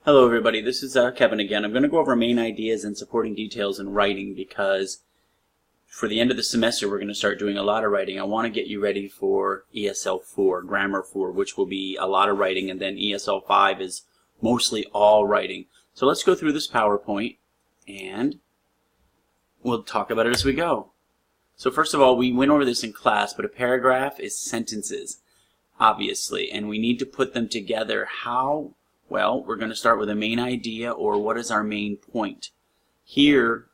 Hello everybody, this is Kevin again. I'm going to go over main ideas and supporting details in writing because for the end of the semester we're going to start doing a lot of writing. I want to get you ready for ESL 4, Grammar 4, which will be a lot of writing, and then ESL 5 is mostly all writing. So let's go through this PowerPoint and we'll talk about it as we go. So first of all, we went over this in class, but a paragraph is sentences, obviously, and we need to put them together. How? Well, we're going to start with a main idea, or what is our main point. Here,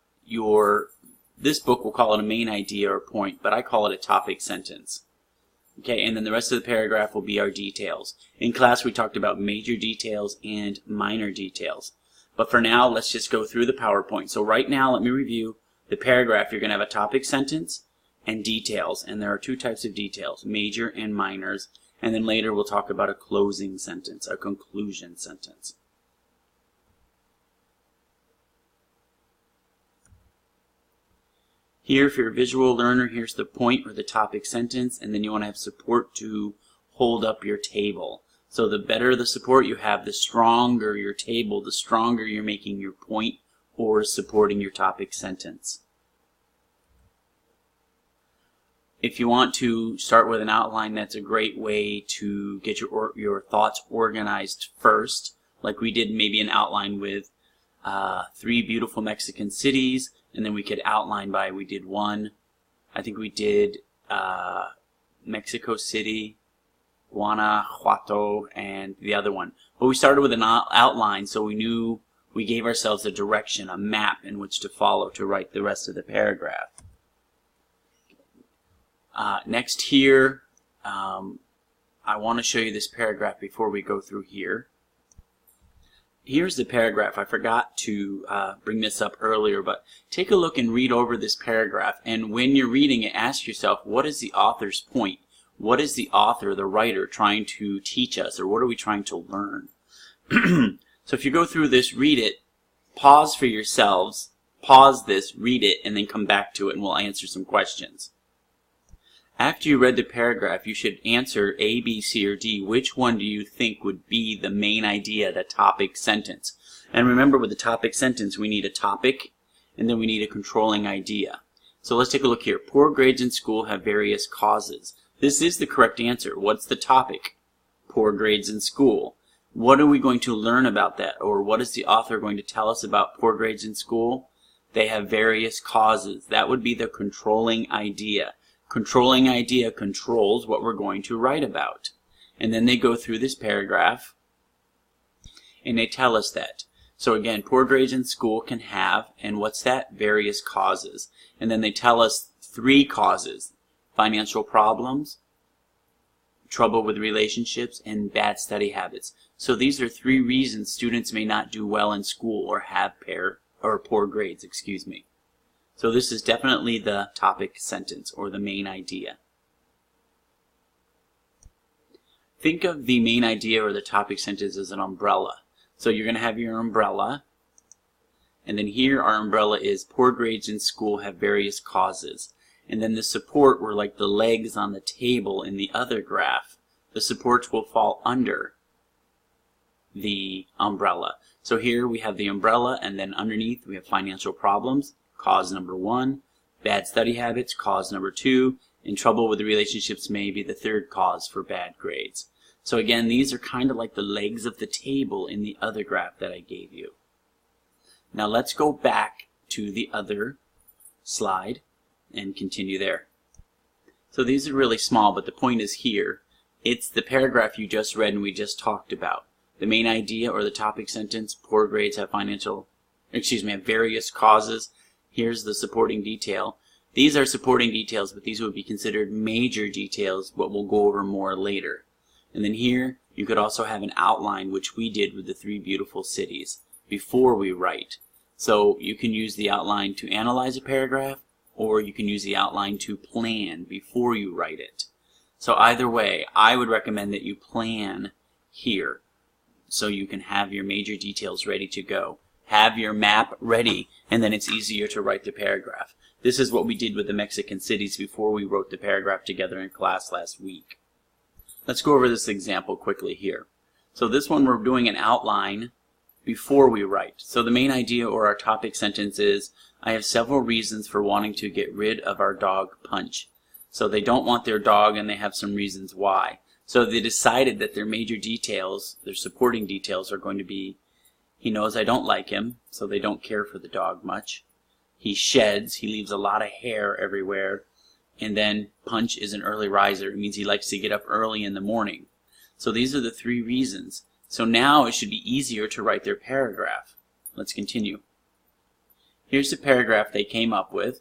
this book will call it a main idea or point, but I call it a topic sentence. Okay, and then the rest of the paragraph will be our details. In class, we talked about major details and minor details. But for now, let's just go through the PowerPoint. So right now, let me review the paragraph. You're going to have a topic sentence and details, and there are two types of details, major and minors. And then later we'll talk about a closing sentence, a conclusion sentence. Here, if you're a visual learner, here's the point or the topic sentence, and then you want to have support to hold up your table. So the better the support you have, the stronger your table, the stronger you're making your point or supporting your topic sentence. If you want to start with an outline, that's a great way to get your thoughts organized first. Like we did maybe an outline with 3 beautiful Mexican cities, and then we could outline by, we did one. I think we did Mexico City, Guanajuato, and the other one. But we started with an outline, so we knew we gave ourselves a direction, a map in which to follow to write the rest of the paragraph. Next here, I want to show you this paragraph before we go through here. Here's the paragraph. I forgot to bring this up earlier, but take a look and read over this paragraph. And when you're reading it, ask yourself, what is the author's point? What is the author, the writer, trying to teach us, or what are we trying to learn? So if you go through this, read it, pause for yourselves, pause this, read it, and then come back to it, and we'll answer some questions. After you read the paragraph, you should answer A, B, C, or D. Which one do you think would be the main idea, the topic sentence? And remember, with the topic sentence, we need a topic, and then we need a controlling idea. So let's take a look here. Poor grades in school have various causes. This is the correct answer. What's the topic? Poor grades in school. What are we going to learn about that? Or what is the author going to tell us about poor grades in school? They have various causes. That would be the controlling idea. Controlling idea controls what we're going to write about. And then they go through this paragraph and they tell us that. So again, poor grades in school can have, and what's that? Various causes. And then they tell us 3 causes: financial problems, trouble with relationships, and bad study habits. So these are 3 reasons students may not do well in school or have poor grades, excuse me. So this is definitely the topic sentence, or the main idea. Think of the main idea or the topic sentence as an umbrella. So you're going to have your umbrella, and then here our umbrella is poor grades in school have various causes. And then the support were like the legs on the table in the other graph. The supports will fall under the umbrella. So here we have the umbrella, and then underneath we have financial problems, cause number 1, bad study habits, cause number 2, and trouble with the relationships may be the 3rd cause for bad grades. So again, these are kind of like the legs of the table in the other graph that I gave you. Now let's go back to the other slide and continue there. So these are really small, but the point is here. It's the paragraph you just read and we just talked about. The main idea or the topic sentence, poor grades have have various causes. Here's the supporting detail. These are supporting details, but these would be considered major details, what we'll go over more later. And then here, you could also have an outline, which we did with the 3 beautiful cities, before we write. So you can use the outline to analyze a paragraph, or you can use the outline to plan before you write it. So either way, I would recommend that you plan here, so you can have your major details ready to go. Have your map ready, and then it's easier to write the paragraph. This is what we did with the Mexican cities before we wrote the paragraph together in class last week. Let's go over this example quickly here. So this one we're doing an outline before we write. So the main idea or our topic sentence is, I have several reasons for wanting to get rid of our dog Punch. So they don't want their dog and they have some reasons why. So they decided that their major details, their supporting details, are going to be, he knows I don't like him, so they don't care for the dog much. He sheds, he leaves a lot of hair everywhere. And then Punch is an early riser. It means he likes to get up early in the morning. So these are the 3 reasons. So now it should be easier to write their paragraph. Let's continue. Here's the paragraph they came up with.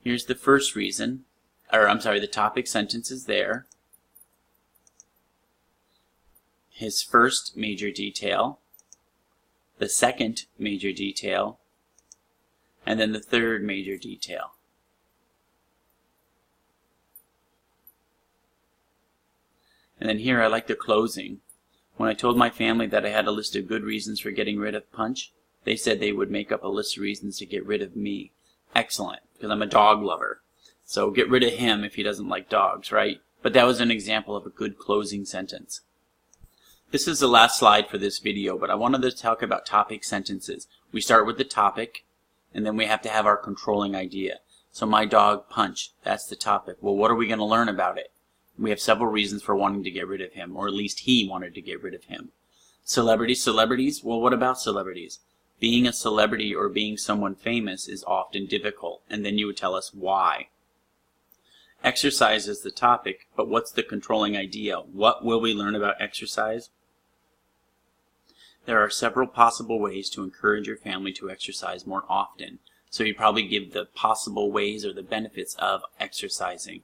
Here's the first reason, or I'm sorry, the topic sentence is there. His first major detail, the second major detail, and then the third major detail. And then here I like the closing. When I told my family that I had a list of good reasons for getting rid of Punch, they said they would make up a list of reasons to get rid of me. Excellent, because I'm a dog lover. So get rid of him if he doesn't like dogs, right? But that was an example of a good closing sentence. This is the last slide for this video, but I wanted to talk about topic sentences. We start with the topic, and then we have to have our controlling idea. So my dog Punch, that's the topic. Well, what are we going to learn about it? We have several reasons for wanting to get rid of him, or at least he wanted to get rid of him. Celebrities? Well, what about celebrities? Being a celebrity or being someone famous is often difficult, and then you would tell us why. Exercise is the topic, but what's the controlling idea? What will we learn about exercise? There are several possible ways to encourage your family to exercise more often, so you probably give the possible ways or the benefits of exercising.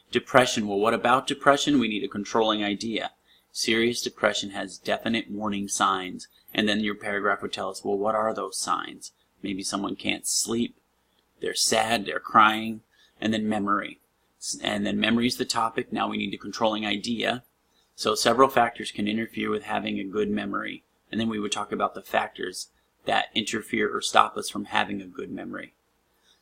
Depression. Well, what about depression? We need a controlling idea. Serious depression has definite warning signs. And then your paragraph would tell us, well, what are those signs? Maybe someone can't sleep, they're sad, they're crying. And then memory. And then memory is the topic. Now we need a controlling idea. So several factors can interfere with having a good memory. And then we would talk about the factors that interfere or stop us from having a good memory.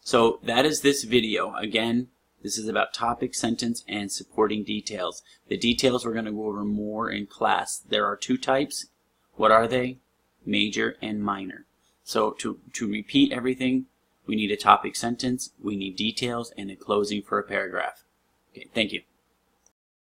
So that is this video. Again, this is about topic, sentence, and supporting details. The details we're going to go over more in class. There are 2 types. What are they? Major and minor. So to repeat everything, we need a topic sentence, we need details, and a closing for a paragraph. Okay, thank you.